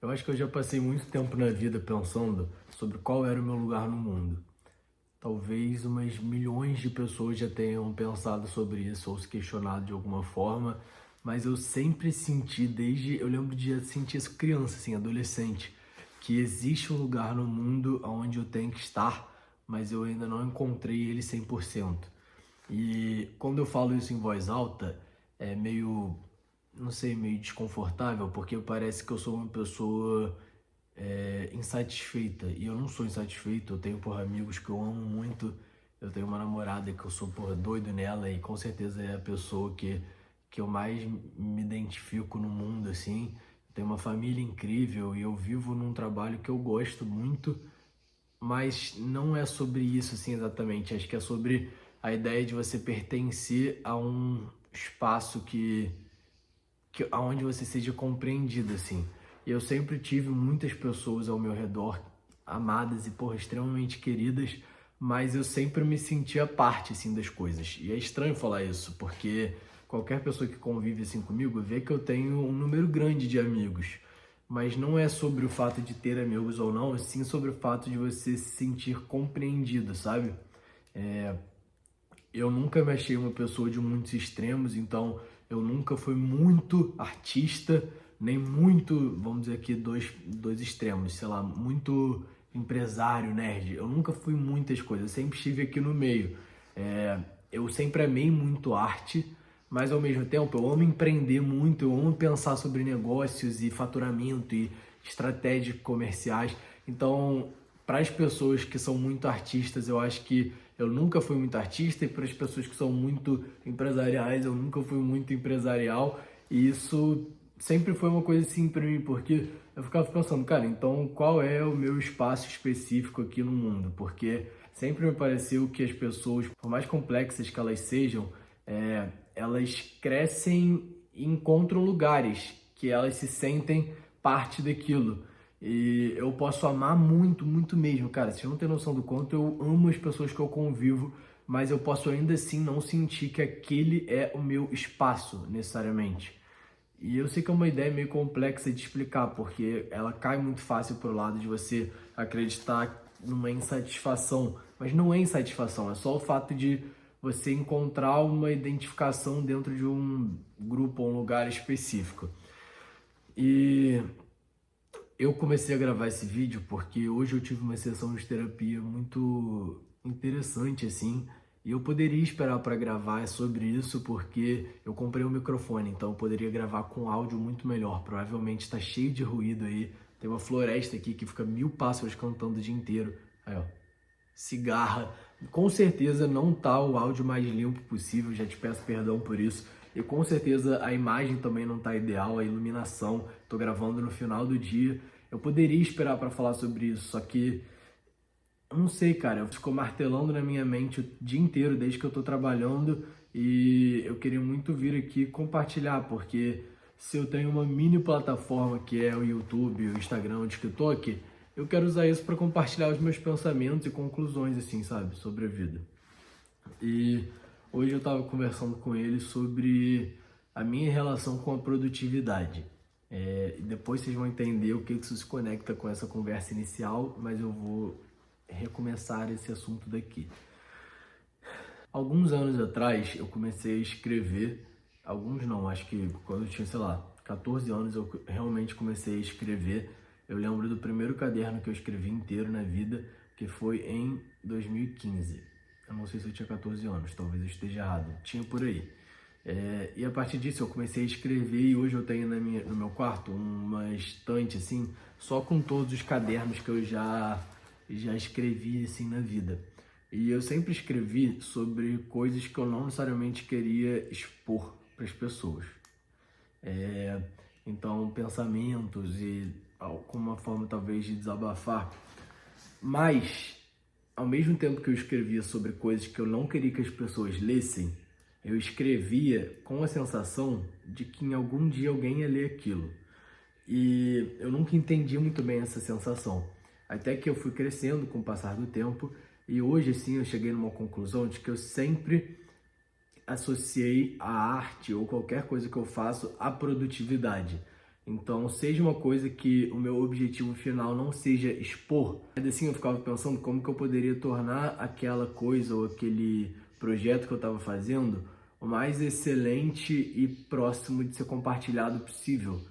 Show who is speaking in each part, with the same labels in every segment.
Speaker 1: Eu acho que eu já passei muito tempo na vida pensando sobre qual era o meu lugar no mundo. Talvez umas milhões de pessoas já tenham pensado sobre isso ou se questionado de alguma forma, mas eu sempre senti, eu lembro de sentir isso criança, assim, adolescente, que existe um lugar no mundo onde eu tenho que estar, mas eu ainda não encontrei ele 100%. E quando eu falo isso em voz alta, é meio, não sei, meio desconfortável, porque parece que eu sou uma pessoa insatisfeita. E eu não sou insatisfeito, eu tenho, porra, amigos que eu amo muito. Eu tenho uma namorada que eu sou, porra, doido nela e com certeza é a pessoa que eu mais me identifico no mundo, assim. Eu tenho uma família incrível e eu vivo num trabalho que eu gosto muito, mas não é sobre isso, assim, exatamente. Acho que é sobre a ideia de você pertencer a um espaço aonde você seja compreendido, assim. Eu sempre tive muitas pessoas ao meu redor, amadas e, porra, extremamente queridas, mas eu sempre me sentia parte, assim, das coisas. E é estranho falar isso, porque qualquer pessoa que convive, assim, comigo, vê que eu tenho um número grande de amigos. Mas não é sobre o fato de ter amigos ou não, é sim sobre o fato de você se sentir compreendido, sabe? Eu nunca me achei uma pessoa de muitos extremos, então eu nunca fui muito artista, nem muito, vamos dizer aqui, dois extremos, sei lá, muito empresário, nerd. Eu nunca fui muitas coisas, eu sempre estive aqui no meio. Eu sempre amei muito arte, mas ao mesmo tempo eu amo empreender muito, eu amo pensar sobre negócios e faturamento e estratégias comerciais. Então, para as pessoas que são muito artistas, eu acho que eu nunca fui muito artista, e para as pessoas que são muito empresariais, eu nunca fui muito empresarial. E isso sempre foi uma coisa assim para mim, porque eu ficava pensando, cara, então qual é o meu espaço específico aqui no mundo? Porque sempre me pareceu que as pessoas, por mais complexas que elas sejam, elas crescem e encontram lugares que elas se sentem parte daquilo. E eu posso amar muito, muito mesmo, cara. Você não tem noção do quanto eu amo as pessoas que eu convivo, mas eu posso ainda assim não sentir que aquele é o meu espaço, necessariamente. E eu sei que é uma ideia meio complexa de explicar, porque ela cai muito fácil pro lado de você acreditar numa insatisfação. Mas não é insatisfação, é só o fato de você encontrar uma identificação dentro de um grupo ou um lugar específico. E eu comecei a gravar esse vídeo porque hoje eu tive uma sessão de terapia muito interessante, assim, e eu poderia esperar para gravar sobre isso porque eu comprei um microfone, então eu poderia gravar com áudio muito melhor. Provavelmente está cheio de ruído aí, tem uma floresta aqui que fica 1000 pássaros cantando o dia inteiro. Aí, ó, cigarra. Com certeza não tá o áudio mais limpo possível, já te peço perdão por isso. E com certeza a imagem também não tá ideal, a iluminação. Tô gravando no final do dia. Eu poderia esperar para falar sobre isso, só que eu não sei, cara. Ficou martelando na minha mente o dia inteiro desde que eu tô trabalhando e eu queria muito vir aqui compartilhar, porque se eu tenho uma mini plataforma que é o YouTube, o Instagram, o TikTok, eu quero usar isso para compartilhar os meus pensamentos e conclusões, assim, sabe, sobre a vida. E hoje eu estava conversando com ele sobre a minha relação com a produtividade. E depois vocês vão entender o que isso se conecta com essa conversa inicial, mas eu vou recomeçar esse assunto daqui. Alguns anos atrás eu comecei a escrever, alguns não, acho que quando eu tinha, sei lá, 14 anos eu realmente comecei a escrever. Eu lembro do primeiro caderno que eu escrevi inteiro na vida, que foi em 2015. Eu não sei se eu tinha 14 anos, talvez eu esteja errado, tinha por aí. E a partir disso eu comecei a escrever e hoje eu tenho no meu quarto uma estante assim, só com todos os cadernos que eu já escrevi assim na vida. E eu sempre escrevi sobre coisas que eu não necessariamente queria expor para as pessoas. Então, pensamentos e alguma forma talvez de desabafar. Mas, ao mesmo tempo que eu escrevia sobre coisas que eu não queria que as pessoas lessem, eu escrevia com a sensação de que em algum dia alguém ia ler aquilo. E eu nunca entendi muito bem essa sensação. Até que eu fui crescendo com o passar do tempo e hoje sim eu cheguei numa conclusão de que eu sempre associei a arte ou qualquer coisa que eu faço à produtividade. Então, seja uma coisa que o meu objetivo final não seja expor. Mas assim, eu ficava pensando como que eu poderia tornar aquela coisa ou aquele projeto que eu estava fazendo o mais excelente e próximo de ser compartilhado possível.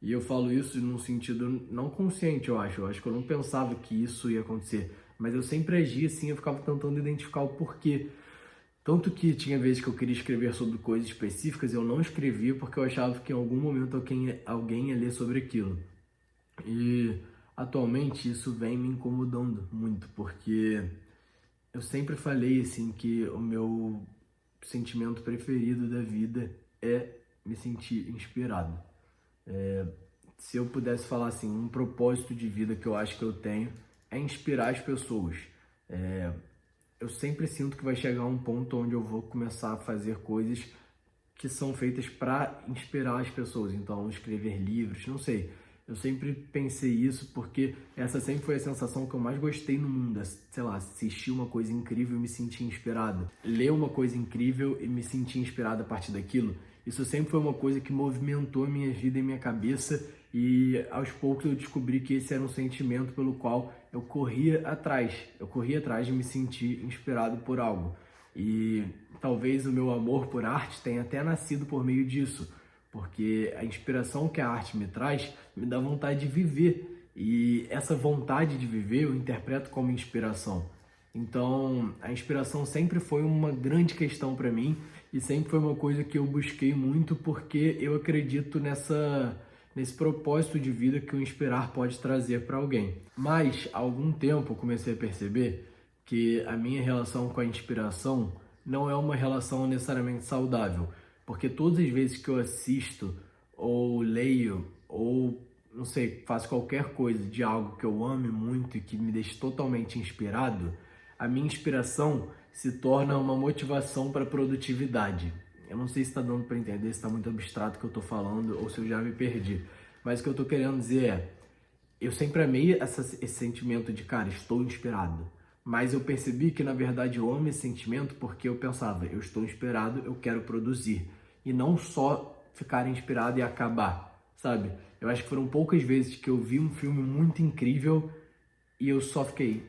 Speaker 1: E eu falo isso num sentido não consciente, eu acho. Eu acho que eu não pensava que isso ia acontecer. Mas eu sempre agia assim, eu ficava tentando identificar o porquê. Tanto que tinha vezes que eu queria escrever sobre coisas específicas, eu não escrevia porque eu achava que em algum momento alguém ia ler sobre aquilo. E atualmente isso vem me incomodando muito, porque eu sempre falei assim que o meu sentimento preferido da vida é me sentir inspirado. Se eu pudesse falar assim, um propósito de vida que eu acho que eu tenho é inspirar as pessoas. Eu sempre sinto que vai chegar um ponto onde eu vou começar a fazer coisas que são feitas para inspirar as pessoas. Então, escrever livros, não sei. Eu sempre pensei isso porque essa sempre foi a sensação que eu mais gostei no mundo. Sei lá, assistir uma coisa incrível e me sentir inspirado. Ler uma coisa incrível e me sentir inspirado a partir daquilo. Isso sempre foi uma coisa que movimentou a minha vida e minha cabeça. E aos poucos eu descobri que esse era um sentimento pelo qual eu corria atrás. Eu corria atrás de me sentir inspirado por algo. E talvez o meu amor por arte tenha até nascido por meio disso, porque a inspiração que a arte me traz me dá vontade de viver, e essa vontade de viver eu interpreto como inspiração. Então, a inspiração sempre foi uma grande questão para mim e sempre foi uma coisa que eu busquei muito porque eu acredito nesse propósito de vida que o inspirar pode trazer para alguém. Mas, há algum tempo eu comecei a perceber que a minha relação com a inspiração não é uma relação necessariamente saudável, porque todas as vezes que eu assisto ou leio ou não sei, faço qualquer coisa de algo que eu ame muito e que me deixe totalmente inspirado, a minha inspiração se torna uma motivação para a produtividade. Eu não sei se está dando para entender, se está muito abstrato o que eu estou falando ou se eu já me perdi, mas o que eu estou querendo dizer é, eu sempre amei esse sentimento de, cara, estou inspirado. Mas eu percebi que, na verdade, eu amo esse sentimento porque eu pensava, eu estou inspirado, eu quero produzir. E não só ficar inspirado e acabar, sabe? Eu acho que foram poucas vezes que eu vi um filme muito incrível e eu só fiquei,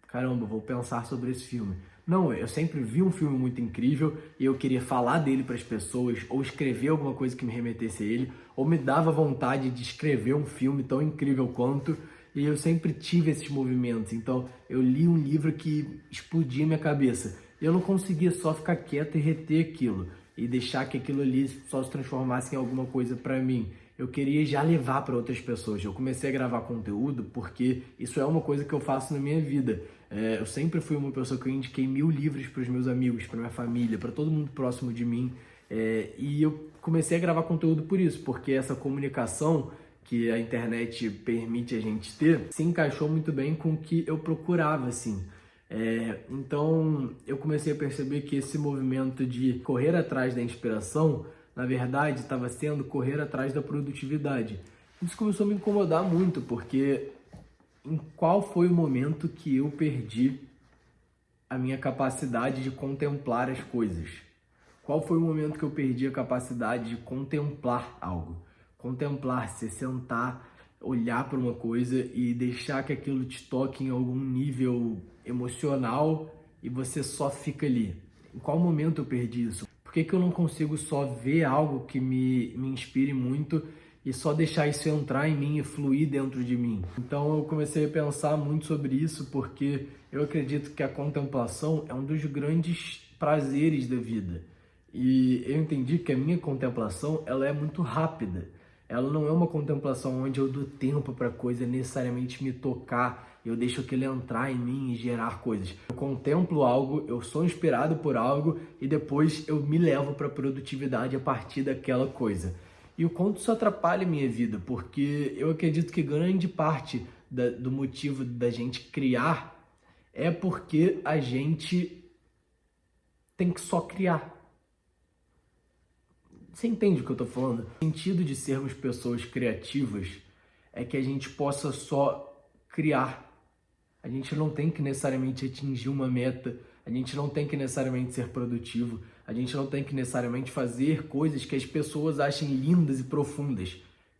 Speaker 1: caramba, vou pensar sobre esse filme. Não, eu sempre vi um filme muito incrível e eu queria falar dele para as pessoas, ou escrever alguma coisa que me remetesse a ele, ou me dava vontade de escrever um filme tão incrível quanto, e eu sempre tive esses movimentos. Então, eu li um livro que explodia minha cabeça. Eu não conseguia só ficar quieto e reter aquilo, e deixar que aquilo ali só se transformasse em alguma coisa para mim. Eu queria já levar para outras pessoas. Eu comecei a gravar conteúdo porque isso é uma coisa que eu faço na minha vida. Eu sempre fui uma pessoa que eu indiquei 1000 livros para os meus amigos, para minha família, para todo mundo próximo de mim. E eu comecei a gravar conteúdo por isso, porque essa comunicação que a internet permite a gente ter se encaixou muito bem com o que eu procurava, assim. Então eu comecei a perceber que esse movimento de correr atrás da inspiração, na verdade, estava sendo correr atrás da produtividade. Isso começou a me incomodar muito, porque em qual foi o momento que eu perdi a minha capacidade de contemplar as coisas? Qual foi o momento que eu perdi a capacidade de contemplar algo? Contemplar, se sentar, olhar para uma coisa e deixar que aquilo te toque em algum nível emocional e você só fica ali. Em qual momento eu perdi isso? Por que eu não consigo só ver algo que me inspire muito e só deixar isso entrar em mim e fluir dentro de mim? Então eu comecei a pensar muito sobre isso porque eu acredito que a contemplação é um dos grandes prazeres da vida. E eu entendi que a minha contemplação ela é muito rápida. Ela não é uma contemplação onde eu dou tempo para a coisa necessariamente me tocar, eu deixo aquilo entrar em mim e gerar coisas. Eu contemplo algo, eu sou inspirado por algo e depois eu me levo para a produtividade a partir daquela coisa. E o quanto isso atrapalha a minha vida, porque eu acredito que grande parte do motivo da gente criar é porque a gente tem que só criar. Você entende o que eu estou falando? O sentido de sermos pessoas criativas é que a gente possa só criar. A gente não tem que necessariamente atingir uma meta, a gente não tem que necessariamente ser produtivo, a gente não tem que necessariamente fazer coisas que as pessoas achem lindas e profundas.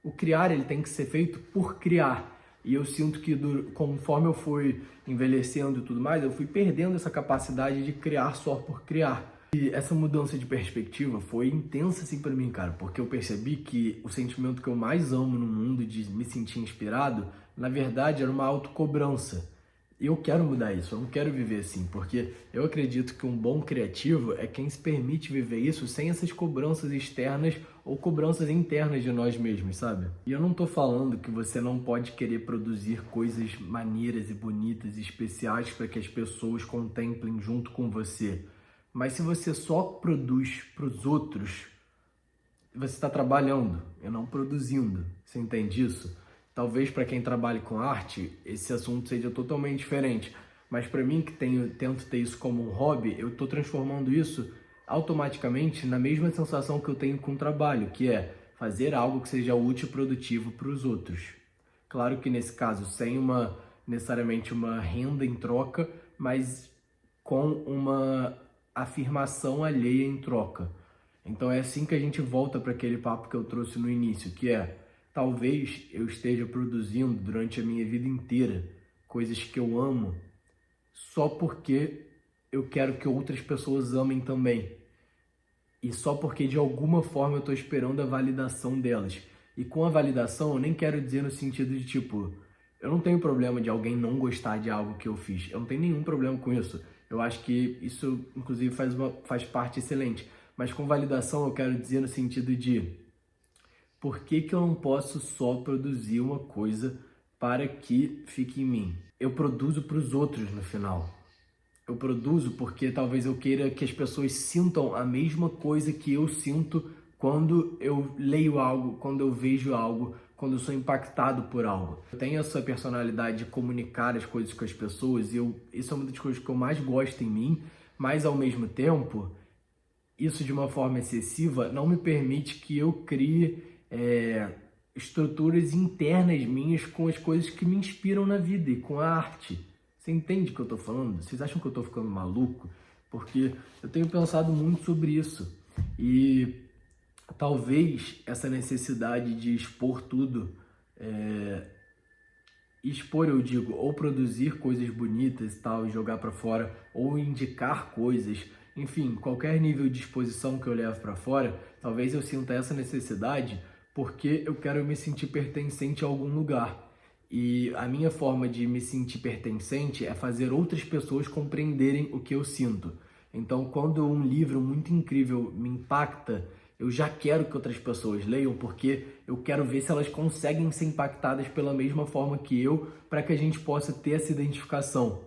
Speaker 1: O criar, ele tem que ser feito por criar. E eu sinto que conforme eu fui envelhecendo e tudo mais, eu fui perdendo essa capacidade de criar só por criar. E essa mudança de perspectiva foi intensa assim para mim, cara, porque eu percebi que o sentimento que eu mais amo no mundo de me sentir inspirado, na verdade, era uma autocobrança. E eu quero mudar isso, eu não quero viver assim, porque eu acredito que um bom criativo é quem se permite viver isso sem essas cobranças externas ou cobranças internas de nós mesmos, sabe? E eu não tô falando que você não pode querer produzir coisas maneiras e bonitas e especiais para que as pessoas contemplem junto com você. Mas se você só produz para os outros, você está trabalhando e não produzindo. Você entende isso? Talvez para quem trabalha com arte, esse assunto seja totalmente diferente. Mas para mim, que tento ter isso como um hobby, eu estou transformando isso automaticamente na mesma sensação que eu tenho com o trabalho, que é fazer algo que seja útil e produtivo para os outros. Claro que nesse caso, sem necessariamente uma renda em troca, mas com uma afirmação alheia em troca. Então é assim que a gente volta para aquele papo que eu trouxe no início, que é, talvez eu esteja produzindo durante a minha vida inteira coisas que eu amo só porque eu quero que outras pessoas amem também. E só porque de alguma forma eu estou esperando a validação delas. E com a validação eu nem quero dizer no sentido de tipo, eu não tenho problema de alguém não gostar de algo que eu fiz. Eu não tenho nenhum problema com isso. Eu acho que isso, inclusive, faz parte excelente. Mas com validação eu quero dizer no sentido de por que eu não posso só produzir uma coisa para que fique em mim? Eu produzo para os outros no final. Eu produzo porque talvez eu queira que as pessoas sintam a mesma coisa que eu sinto quando eu leio algo, quando eu vejo algo, quando eu sou impactado por algo. Eu tenho essa personalidade de comunicar as coisas com as pessoas e isso é uma das coisas que eu mais gosto em mim, mas ao mesmo tempo, isso de uma forma excessiva não me permite que eu crie estruturas internas minhas com as coisas que me inspiram na vida e com a arte. Você entende o que eu tô falando? Vocês acham que eu tô ficando maluco? Porque eu tenho pensado muito sobre isso. E talvez essa necessidade de expor tudo, expor, eu digo, ou produzir coisas bonitas e tal, e jogar para fora, ou indicar coisas, enfim, qualquer nível de exposição que eu levo para fora, talvez eu sinta essa necessidade porque eu quero me sentir pertencente a algum lugar. E a minha forma de me sentir pertencente é fazer outras pessoas compreenderem o que eu sinto. Então, quando um livro muito incrível me impacta, eu já quero que outras pessoas leiam, porque eu quero ver se elas conseguem ser impactadas pela mesma forma que eu, para que a gente possa ter essa identificação.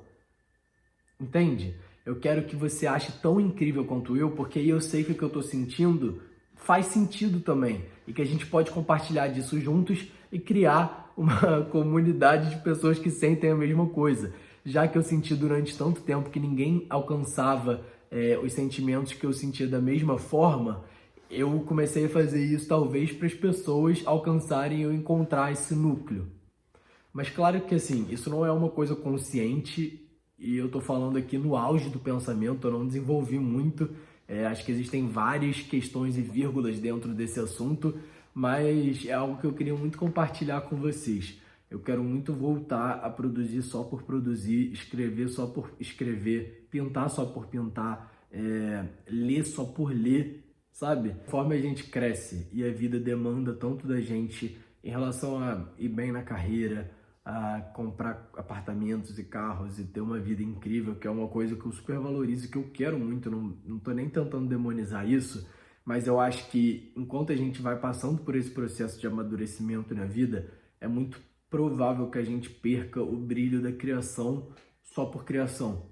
Speaker 1: Entende? Eu quero que você ache tão incrível quanto eu, porque aí eu sei que o que eu estou sentindo faz sentido também. E que a gente pode compartilhar disso juntos e criar uma comunidade de pessoas que sentem a mesma coisa. Já que eu senti durante tanto tempo que ninguém alcançava os sentimentos que eu sentia da mesma forma, eu comecei a fazer isso talvez para as pessoas alcançarem ou encontrar esse núcleo. Mas claro que assim, isso não é uma coisa consciente e eu tô falando aqui no auge do pensamento, eu não desenvolvi muito, acho que existem várias questões e vírgulas dentro desse assunto, mas é algo que eu queria muito compartilhar com vocês. Eu quero muito voltar a produzir só por produzir, escrever só por escrever, pintar só por pintar, ler só por ler, sabe? Conforme a gente cresce e a vida demanda tanto da gente em relação a ir bem na carreira, a comprar apartamentos e carros e ter uma vida incrível, que é uma coisa que eu super valorizo e que eu quero muito, não tô nem tentando demonizar isso, mas eu acho que enquanto a gente vai passando por esse processo de amadurecimento na vida, é muito provável que a gente perca o brilho da criação só por criação.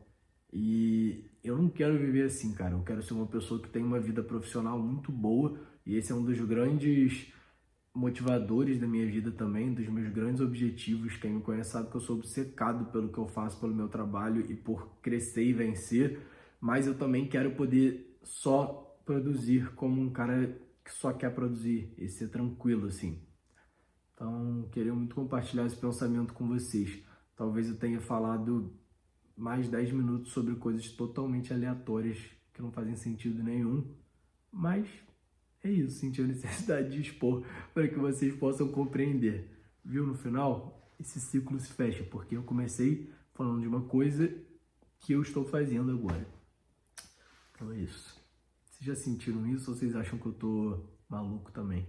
Speaker 1: E eu não quero viver assim, cara. Eu quero ser uma pessoa que tem uma vida profissional muito boa. E esse é um dos grandes motivadores da minha vida também, dos meus grandes objetivos. Quem me conhece sabe que eu sou obcecado pelo que eu faço, pelo meu trabalho e por crescer e vencer. Mas eu também quero poder só produzir como um cara que só quer produzir e ser tranquilo, assim. Então, queria muito compartilhar esse pensamento com vocês. Talvez eu tenha falado mais 10 minutos sobre coisas totalmente aleatórias que não fazem sentido nenhum, mas é isso, senti a necessidade de expor para que vocês possam compreender. Viu? No final, esse ciclo se fecha, porque eu comecei falando de uma coisa que eu estou fazendo agora. Então é isso. Vocês já sentiram isso ou vocês acham que eu tô maluco também?